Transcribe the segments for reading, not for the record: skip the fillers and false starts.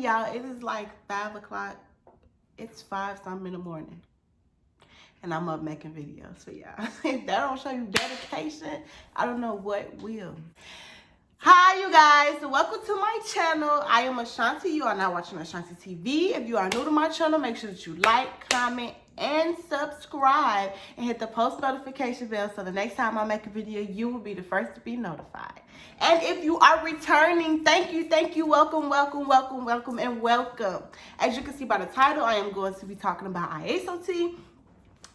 y'all. It is like 5 o'clock. It's 5 something in the morning. And I'm up making videos for y'all. If that don't show you dedication, I don't know what will. Hi, you guys. Welcome to my channel. I am Ashanti. You are now watching Ashanti TV. If you are new to my channel, make sure that you like, comment, and subscribe. And hit the post notification bell so the next time I make a video, you will be the first to be notified. And if you are returning, thank you. Welcome, and welcome. As you can see by the title, I am going to be talking about Iaso tea.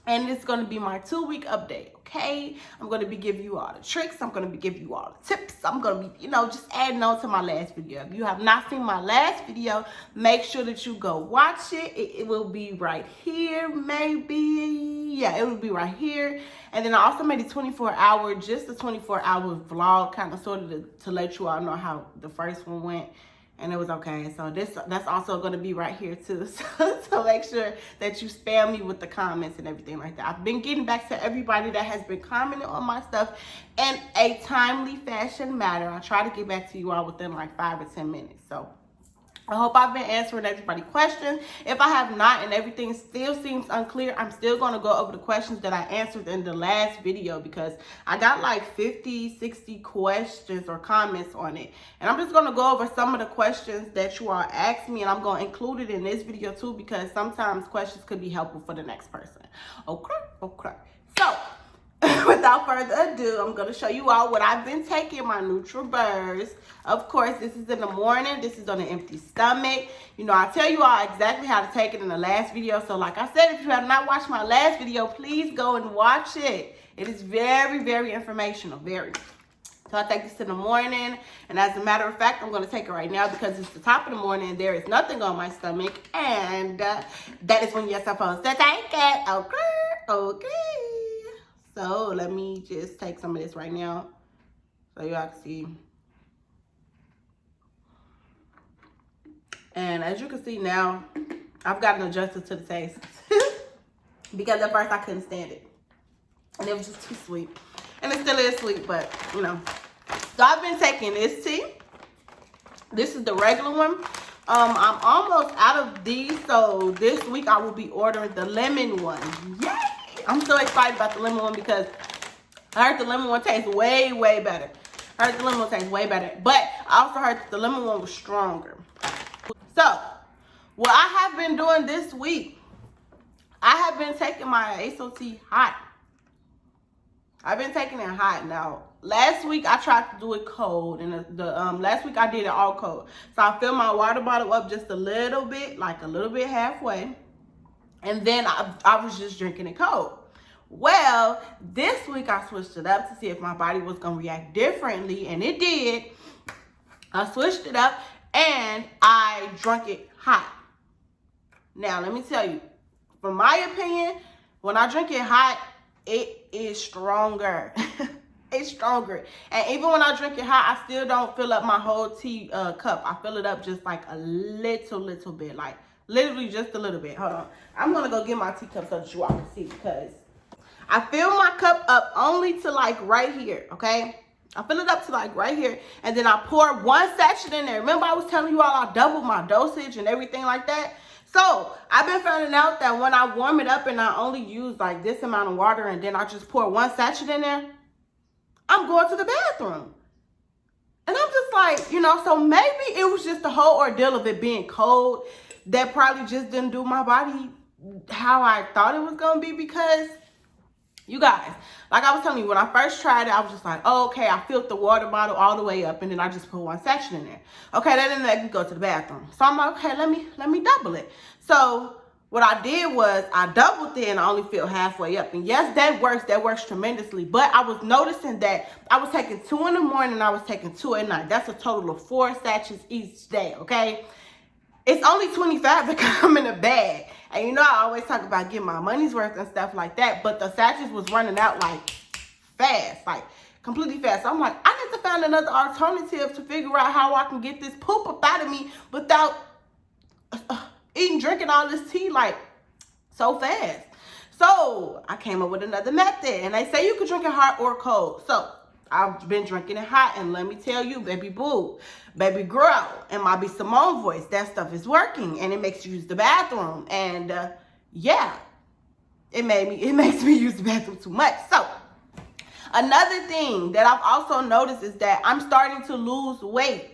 And it's going to be my 2-week update, okay? I'm going to be giving you all the tricks. I'm going to be giving you all the tips. I'm going to be, just adding on to my last video. If you have not seen my last video, make sure that you go watch it. It will be right here, maybe. Yeah, it will be right here. And then I also made a 24-hour vlog, kind of sort of to let you all know how the first one went. And it was okay. So that's also going to be right here too. So make sure that you spam me with the comments and everything like that. I've been getting back to everybody that has been commenting on my stuff in a timely fashion manner. I try to get back to you all within like 5 or 10 minutes. So I hope I've been answering everybody's questions. If I have not and everything still seems unclear, I'm still going to go over the questions that I answered in the last video because I got like 50, 60 questions or comments on it. And I'm just going to go over some of the questions that you all asked me, and I'm going to include it in this video too because sometimes questions could be helpful for the next person. Okay. So, without further ado, I'm going to show you all what I've been taking, my Nutra burst. Of course, this is in the morning. This is on an empty stomach. I tell you all exactly how to take it in the last video. So like I said, if you have not watched my last video, please go and watch it. It is very, very informational, very. So I take this in the morning. And as a matter of fact, I'm going to take it right now because it's the top of the morning and there is nothing on my stomach. And that is when you're supposed to take it. Okay. So let me just take some of this right now so y'all can see. And as you can see now, I've gotten adjusted to the taste because at first I couldn't stand it. And it was just too sweet. And it still is sweet, but So I've been taking this tea. This is the regular one. I'm almost out of these, so this week I will be ordering the lemon one. Yay! I'm so excited about the lemon one because I heard the lemon one tastes way better. But I also heard that the lemon one was stronger. So, what I have been doing this week, I have been taking my Iaso tea hot. I've been taking it hot. Now, last week I tried to do it cold, and last week I did it all cold. So I filled my water bottle up just a little bit, like a little bit halfway. And then I was just drinking it cold. Well, this week I switched it up to see if my body was going to react differently. And it did. I switched it up and I drank it hot. Now, let me tell you, from my opinion, when I drink it hot, it is stronger. It's stronger. And even when I drink it hot, I still don't fill up my whole tea cup. I fill it up just like a little bit, like literally just a little bit. Hold on. I'm going to go get my teacup so that you all can see because I fill my cup up only to like right here, okay? I fill it up to like right here and then I pour 1 sachet in there. Remember I was telling you all I doubled my dosage and everything like that? So I've been finding out that when I warm it up and I only use like this amount of water and then I just pour 1 sachet in there, I'm going to the bathroom. And I'm just like, so maybe it was just the whole ordeal of it being cold that probably just didn't do my body how I thought it was going to be because, you guys, like I was telling you, when I first tried it, I was just like, oh, okay, I filled the water bottle all the way up and then I just put 1 sachet in there. Okay, that didn't let me go to the bathroom. So I'm like, okay, let me double it. So what I did was I doubled it and I only filled halfway up. And yes, that works tremendously. But I was noticing that I was taking 2 in the morning and I was taking 2 at night. That's a total of 4 sachets each day, okay? It's only 25 that come in a bag. And I always talk about getting my money's worth and stuff like that. But the sachets was running out like fast, like completely fast. So I'm like, I need to find another alternative to figure out how I can get this poop up out of me without drinking all this tea like so fast. So I came up with another method. And they say you could drink it hot or cold. So I've been drinking it hot, and let me tell you, baby boo, baby girl, and my be Simone voice, that stuff is working, and it makes you use the bathroom, and yeah, it makes me use the bathroom too much. So another thing that I've also noticed is that I'm starting to lose weight.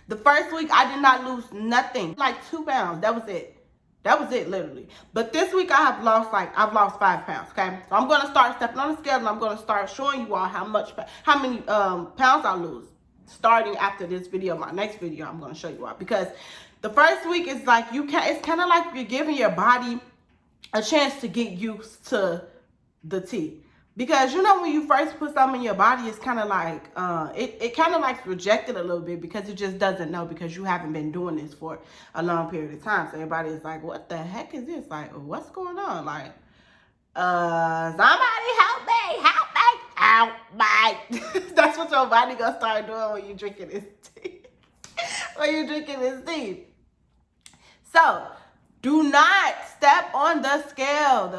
The first week I did not lose nothing, like 2 pounds. That was it. That was it, literally. But this week I've lost 5 pounds, okay? So I'm going to start stepping on the scale, and I'm going to start showing you all how many pounds I lose. Starting after this video, my next video, I'm going to show you all. Because the first week is like, it's kind of like you're giving your body a chance to get used to the tea. Because, you know, when you first put something in your body, it's kind of like, it kind of like rejected a little bit because it just doesn't know, because you haven't been doing this for a long period of time. So everybody is like, what the heck is this? Like, what's going on? Like, somebody help me. That's what your body gonna start doing when you drinking this tea. When you drinking this tea. So, do not step on the scale.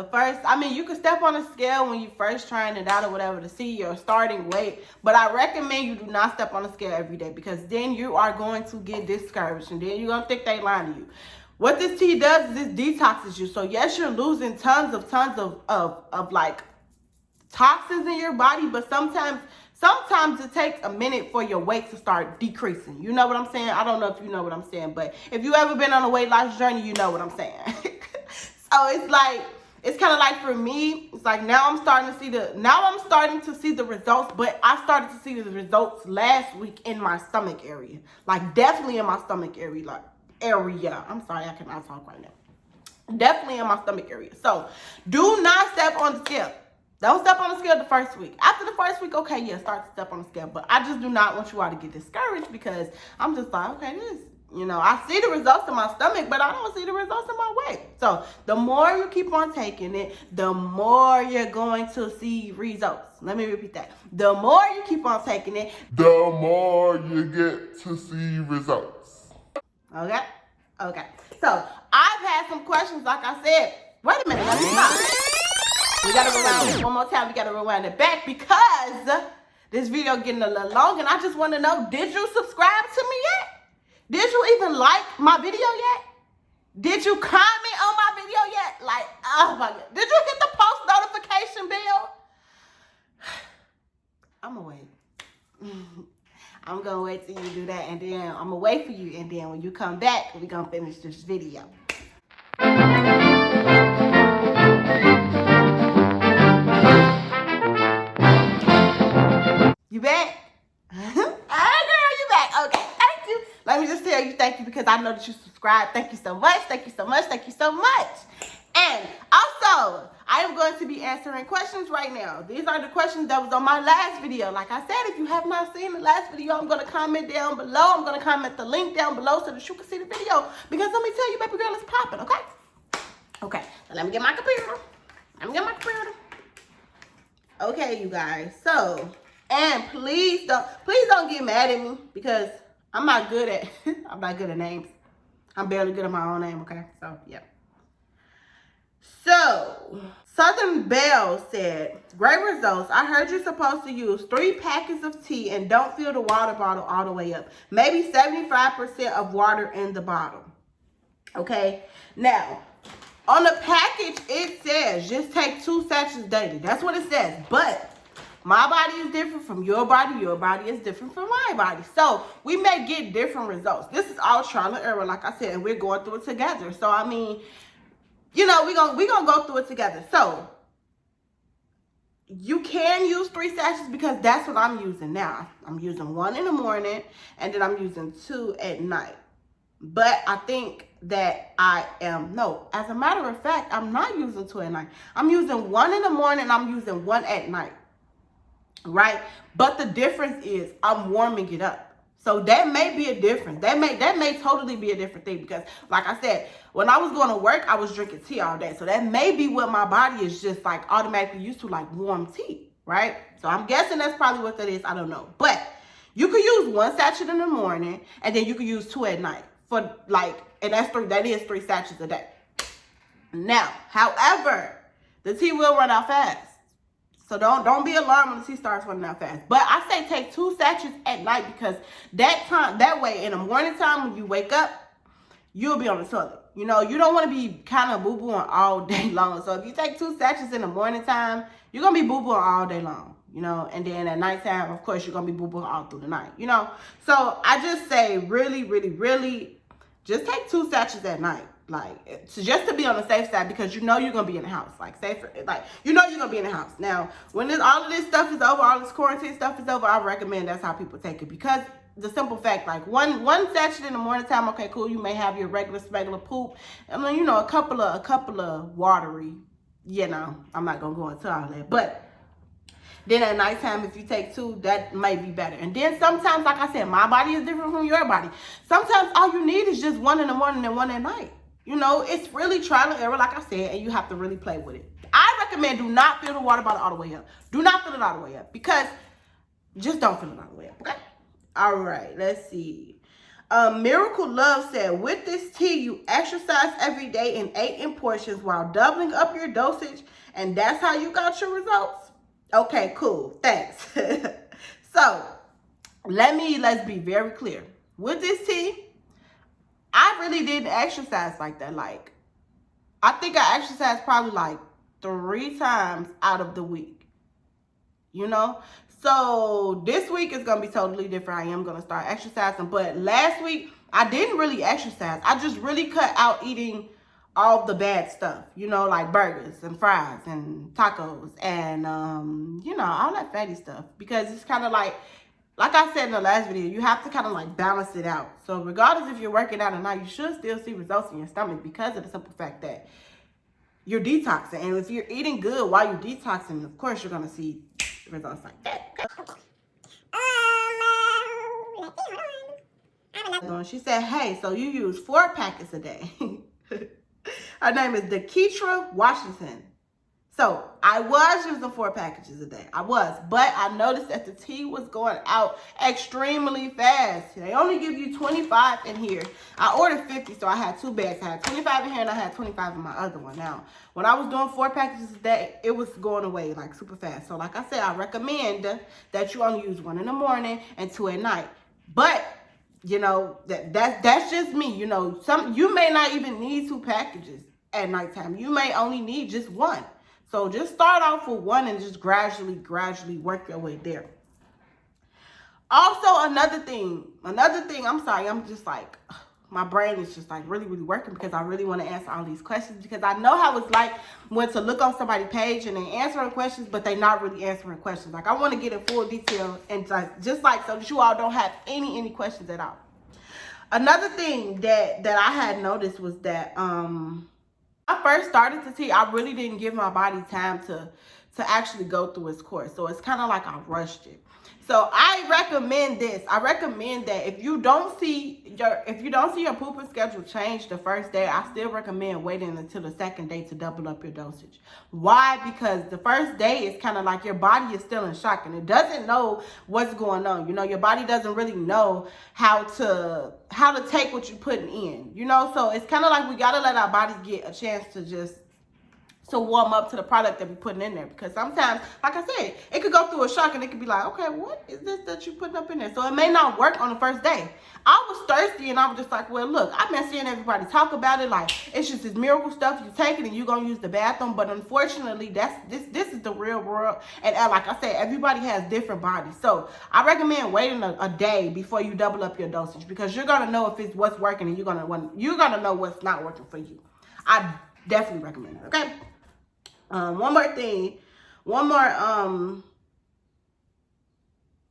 You can step on the scale when you first trying it out or whatever to see your starting weight. But I recommend you do not step on the scale every day, because then you are going to get discouraged, and then you're going to think they lying to you. What this tea does is it detoxes you. So yes, you're losing tons of like toxins in your body, but sometimes it takes a minute for your weight to start decreasing. You know what I'm saying? I don't know if you know what I'm saying, but if you ever been on a weight loss journey, you know what I'm saying. So it's kind of like, for me, it's like now I'm starting to see the results, but I started to see the results last week in my stomach area. Like, definitely in my stomach area, I'm sorry, I cannot talk right now. Definitely in my stomach area. So do not step on the scale. Don't step on the scale the first week. After the first week, okay, yeah, start to step on the scale. But I just do not want you all to get discouraged, because I'm just like, okay, I see the results in my stomach, but I don't see the results in my weight. So the more you keep on taking it, the more you're going to see results. Let me repeat that. The more you keep on taking it, the more you get to see results. Okay? Okay. So I've had some questions, like I said. Wait a minute, let me stop. We gotta rewind it one more time. We gotta rewind it back, because this video getting a little long, and I just want to know, did you subscribe to me yet? Did you even like my video yet? Did you comment on my video yet? Like, oh my God. Did you hit the post notification bell? I'm gonna wait. I'm gonna wait till you do that, and then I'm gonna wait for you, and then when you come back, we're gonna finish this video. You back? All right, girl, you back. Okay, thank you. Let me just tell you thank you, because I know that you subscribed. Thank you so much. Thank you so much. Thank you so much. And also, I am going to be answering questions right now. These are the questions that was on my last video. Like I said, if you have not seen the last video, I'm going to comment down below. I'm going to comment the link down below so that you can see the video. Because let me tell you, baby girl, it's popping, okay? Okay, now let me get my computer. Okay, you guys. So, and please don't get mad at me, because I'm not good at names. I'm barely good at my own name, okay? So, yeah. So, Southern Belle said, great results. I heard you're supposed to use 3 packets of tea and don't fill the water bottle all the way up. Maybe 75% of water in the bottle. Okay? Now, on the package, it says just take 2 sachets daily. That's what it says. But my body is different from your body. Your body is different from my body. So we may get different results. This is all trial and error, like I said, and we're going through it together. So, I mean, we're gonna go through it together. So you can use 3 sachets, because that's what I'm using now. I'm using 1 in the morning, and then I'm using 2 at night. But I think that as a matter of fact, I'm not using 2 at night. I'm using 1 in the morning, and I'm using 1 at night. Right? But the difference is I'm warming it up. So that may be a difference. That may totally be a different thing, because like I said, when I was going to work, I was drinking tea all day. So that may be what my body is just like automatically used to, like warm tea, right? So I'm guessing that's probably what that is. I don't know. But you could use 1 sachet in the morning, and then you could use 2 at night and that is 3 sachets a day. Now, however, the tea will run out fast. So don't be alarmed when the tea starts running out fast. But I say take 2 sachets at night, because that way in the morning time when you wake up, you'll be on the toilet. You know, you don't want to be kind of boo-booing all day long. So if you take 2 sachets in the morning time, you're going to be boo-booing all day long, you know. And then at nighttime, of course, you're going to be boo-booing all through the night, you know. So I just say really, really, really just take 2 sachets at night. Like, so just to be on the safe side, because you know you're going to be in the house. Like, you know you're going to be in the house. Now, when all of this stuff is over, all this quarantine stuff is over, I recommend that's how people take it. Because the simple fact, like, one sachet in the morning time, okay, cool, you may have your regular poop. And then, you know, a couple of watery, you know, I'm not going to go into all that. But then at nighttime, if you take 2, that may be better. And then sometimes, like I said, my body is different from your body. Sometimes all you need is just 1 in the morning and 1 at night. You know, it's really trial and error, like I said, and you have to really play with it. I recommend do not fill the water bottle all the way up. Do not fill it all the way up, because just don't fill it all the way up, okay? All right, let's see. Miracle Love said, with this tea, you exercise every day and 8 in portions while doubling up your dosage, and that's how you got your results? Okay, cool, thanks. So, let's be very clear. With this tea, I really didn't exercise like that. Like, I think I exercised probably like 3 times out of the week, you know? So this week is going to be totally different. I am going to start exercising. But last week, I didn't really exercise. I just really cut out eating all the bad stuff, you know, like burgers and fries and tacos and, you know, all that fatty stuff. Because it's kind of like I said in the last video, you have to kind of like balance it out. So regardless if you're working out or not, you should still see results in your stomach, because of the simple fact that you're detoxing. And if you're eating good while you're detoxing, of course you're going to see results like that. She said, hey, so you use 4 packets a day. Her name is Deketra Washington. So I was using 4 packages a day. I was. But I noticed that the tea was going out extremely fast. They only give you 25 in here. I ordered 50, so I had 2 bags. I had 25 in here and I had 25 in my other one. Now, when I was doing 4 packages a day, it was going away like super fast. So like I said, I recommend that you only use 1 in the morning and 2 at night. But you know, that's just me. You know, you may not even need 2 packages at nighttime. You may only need just 1. So just start off with 1 and just gradually work your way there. Also, another thing, I'm sorry, I'm just like, my brain is just like really working, because I really want to answer all these questions, because I know how it's like when to look on somebody's page and they answering questions, but they not really answering questions. Like, I want to get in full detail and just like so that you all don't have any questions at all. Another thing that I had noticed was that I first started the tea, I really didn't give my body time to actually go through its course. So it's kind of like I rushed it. So I recommend this. I recommend that if you don't see your pooping schedule change the first day, I still recommend waiting until the second day to double up your dosage. Why? Because the first day is kind of like your body is still in shock and it doesn't know what's going on. You know, your body doesn't really know how to take what you're putting in. You know, so it's kind of like we gotta let our bodies get a chance to warm up to the product that we're putting in there. Because sometimes, like I said, it could go through a shock and it could be like, okay, what is this that you're putting up in there? So it may not work on the first day. I was thirsty and I was just like, well, look, I've been seeing everybody talk about it. Like, it's just this miracle stuff. You take it and you're going to use the bathroom. But unfortunately, this is the real world. And like I said, everybody has different bodies. So I recommend waiting a day before you double up your dosage, because you're going to know if it's what's working and you're going to know what's not working for you. I definitely recommend it, okay? One more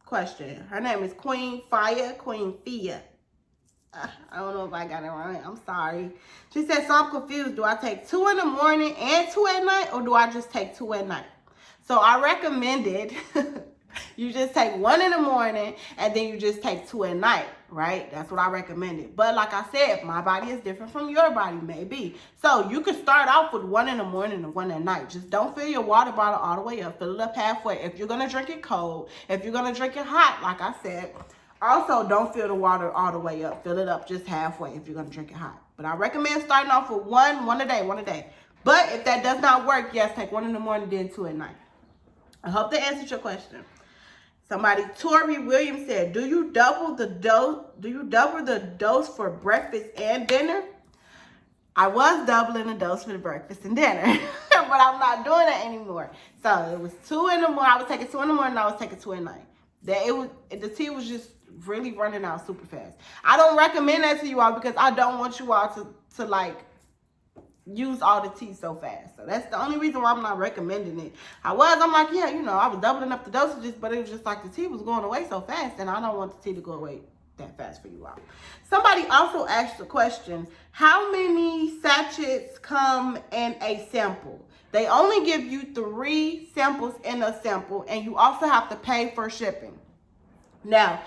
question. Her name is Queen Fia. I don't know if I got it right. I'm sorry. She said, so I'm confused. Do I take 2 in the morning and 2 at night, or do I just take 2 at night? So I recommended you just take 1 in the morning and then you just take 2 at night, right? That's what I recommended. But like I said, my body is different from your body, maybe. So you could start off with 1 in the morning and 1 at night. Just don't fill your water bottle all the way up. Fill it up halfway. If you're going to drink it cold, if you're going to drink it hot, like I said, also don't fill the water all the way up. Fill it up just halfway if you're going to drink it hot. But I recommend starting off with 1 a day. But if that does not work, yes, take 1 in the morning, then 2 at night. I hope that answered your question. Somebody, Tori Williams said, do you double the dose? Do you double the dose for breakfast and dinner? I was doubling the dose for the breakfast and dinner, but I'm not doing it anymore. So it was 2 in the morning. I was taking 2 in the morning. I was taking 2 at night. The tea was just really running out super fast. I don't recommend that to you all because I don't want you all to like use all the tea so fast. So that's the only reason why I'm not recommending it. I'm like, yeah, you know, I was doubling up the dosages, but it was just like the tea was going away so fast, and I don't want the tea to go away that fast for you all. Somebody also asked the question, how many sachets come in a sample? They only give you 3 samples in a sample, and you also have to pay for shipping. Now,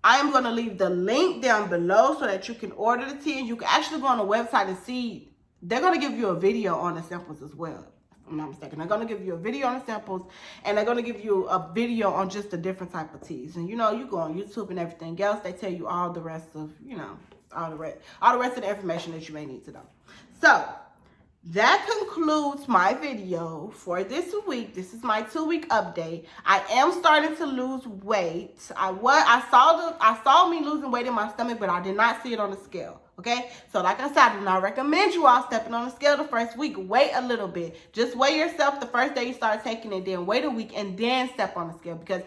I am going to leave the link down below so that you can order the tea, and you can actually go on the website and see. They're going to give you a video on the samples as well, if I'm not mistaken. They're going to give you a video on the samples, and they're going to give you a video on just the different type of teas. And you know, you go on YouTube and everything else, they tell you all the rest of, you know, all the rest of the information that you may need to know. So that concludes my video for this week. This is my 2-week update. I am starting to lose weight. I saw me losing weight in my stomach, but I did not see it on the scale. Okay, so like I said, I do not recommend you all stepping on the scale the first week. Wait a little bit. Just weigh yourself the first day you start taking it, then wait a week and then step on the scale, because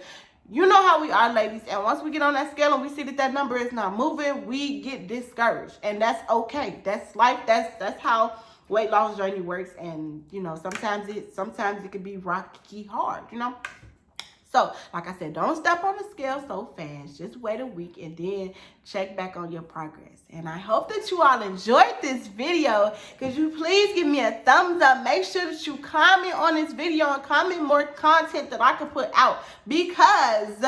you know how we are, ladies, and once we get on that scale and we see that that number is not moving, we get discouraged, and that's okay. That's life. That's how weight loss journey works, and you know, sometimes it can be rocky hard, you know. So, like I said, don't step on the scale so fast. Just wait a week and then check back on your progress. And I hope that you all enjoyed this video. Could you please give me a thumbs up? Make sure that you comment on this video and comment more content that I can put out, because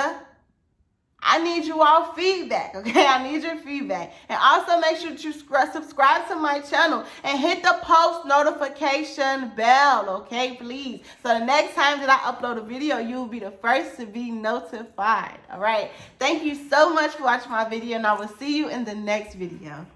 I need you all feedback, okay? I need your feedback. And also make sure that you subscribe to my channel and hit the post notification bell, okay, please? So the next time that I upload a video, you will be the first to be notified, all right? Thank you so much for watching my video, and I will see you in the next video.